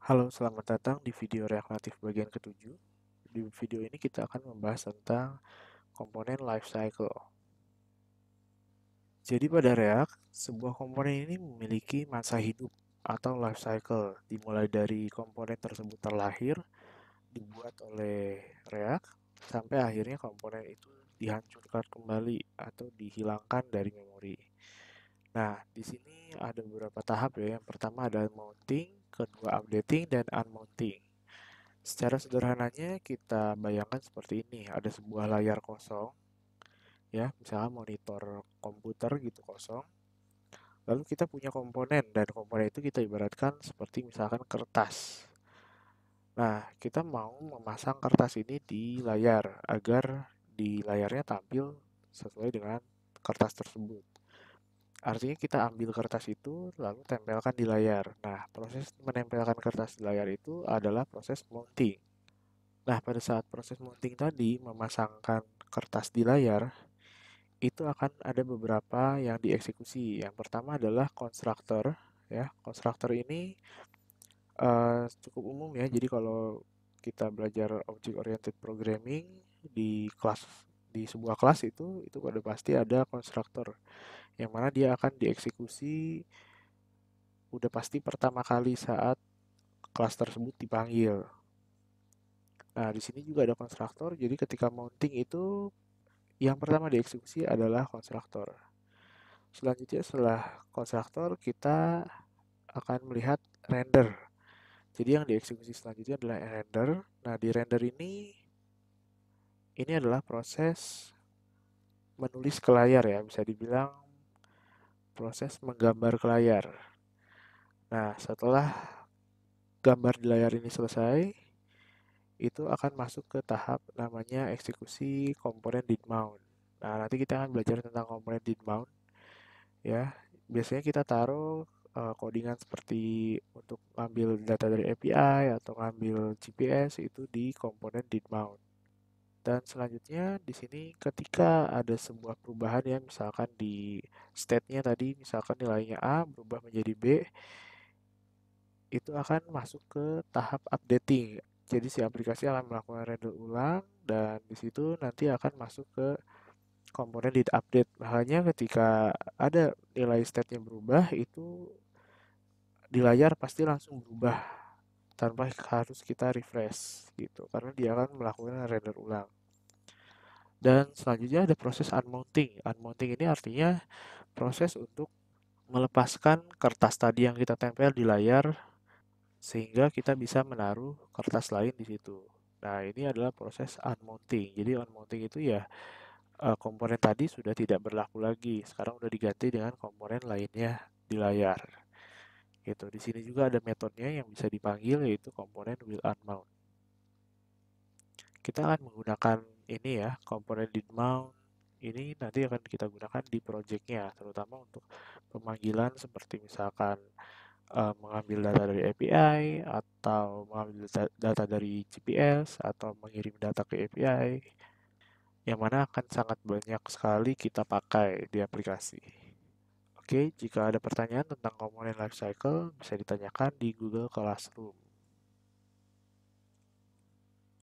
Halo, selamat datang di video React Native bagian ketujuh. Di video ini kita akan membahas tentang komponen lifecycle. Jadi pada React, sebuah komponen ini memiliki masa hidup atau lifecycle, dimulai dari komponen tersebut terlahir, dibuat oleh React, sampai akhirnya komponen itu dihancurkan kembali atau dihilangkan dari memori. Nah, di sini ada beberapa tahap ya. Yang pertama adalah mounting, kedua updating, dan unmounting. Secara sederhananya kita bayangkan seperti ini, ada sebuah layar kosong, ya, misalnya monitor komputer gitu kosong. Lalu kita punya komponen dan komponen itu kita ibaratkan seperti misalkan kertas. Nah, kita mau memasang kertas ini di layar agar di layarnya tampil sesuai dengan kertas tersebut. Artinya kita ambil kertas itu lalu tempelkan di layar. Nah, proses menempelkan kertas di layar itu adalah proses mounting. Nah, pada saat proses mounting tadi, memasangkan kertas di layar, itu akan ada beberapa yang dieksekusi. Yang pertama adalah konstruktor, ya. Konstruktor ini cukup umum ya. Jadi kalau kita belajar object oriented programming di kelas di sebuah kelas itu pada pasti ada konstruktor yang mana dia akan dieksekusi udah pasti pertama kali saat kelas tersebut dipanggil. Nah, di sini juga ada konstruktor. Jadi ketika mounting itu yang pertama dieksekusi adalah konstruktor. Selanjutnya setelah konstruktor kita akan melihat render. Jadi yang dieksekusi selanjutnya adalah render. Nah, di render ini adalah proses menulis ke layar ya, bisa dibilang proses menggambar ke layar. Nah, setelah gambar di layar ini selesai, itu akan masuk ke tahap namanya eksekusi komponen did mount. Nah, nanti kita akan belajar tentang komponen did mount ya. Biasanya kita taruh codingan seperti untuk ngambil data dari API atau ngambil GPS itu di komponen did mount. Dan selanjutnya di sini ketika ada sebuah perubahan ya, misalkan di state-nya tadi misalkan nilainya A berubah menjadi B, itu akan masuk ke tahap updating. Jadi si aplikasi akan melakukan render ulang dan di situ nanti akan masuk ke komponen did update. Makanya ketika ada nilai state-nya berubah itu di layar pasti langsung berubah tanpa harus kita refresh gitu karena dia akan melakukan render ulang. Dan selanjutnya ada proses unmounting. Unmounting ini artinya proses untuk melepaskan kertas tadi yang kita tempel di layar sehingga kita bisa menaruh kertas lain di situ. Nah, ini adalah proses unmounting. Jadi unmounting itu ya komponen tadi sudah tidak berlaku lagi. Sekarang sudah diganti dengan komponen lainnya di layar. Gitu. Di sini juga ada metodenya yang bisa dipanggil yaitu komponen will unmount. Kita akan menggunakan ini ya, komponen did mount. Ini nanti akan kita gunakan di projectnya, terutama untuk pemanggilan seperti misalkan mengambil data dari API atau mengambil data dari GPS atau mengirim data ke API yang mana akan sangat banyak sekali kita pakai di aplikasi. Oke, jika ada pertanyaan tentang komponen lifecycle bisa ditanyakan di Google Classroom.